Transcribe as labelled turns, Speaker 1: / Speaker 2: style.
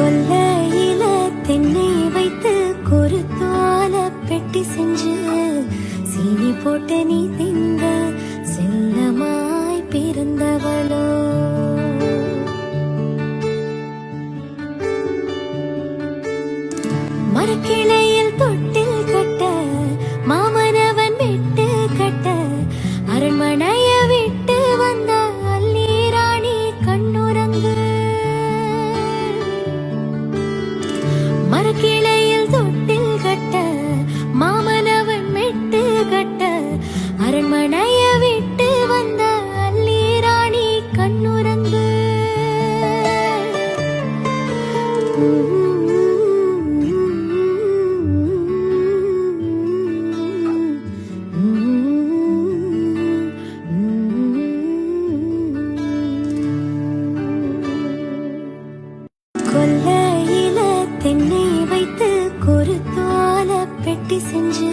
Speaker 1: கொல்லையில தென்னை வைத்து கொருத்தோல பெட்டி செஞ்சு சீனி போட்டு நீ திங்க செல்லமாய் பிறந்தவளோ. மரக்கிளையில் தொட்டில் கட்ட மாமனவன் விட்டு கட்ட அரண்மனைய விட்டு வந்த அல்லீராணி கண்ணுறங்கு. மரக்கிளையில் தொட்டில் கட்ட மாமனவன் விட்டு கட்ட அரண்மனைய விட்டு வந்த அல்லீராணி கண்ணுறங்கு. கொல்லையில தென்னை வைத்து கொருத்தோல பெட்டி செஞ்சு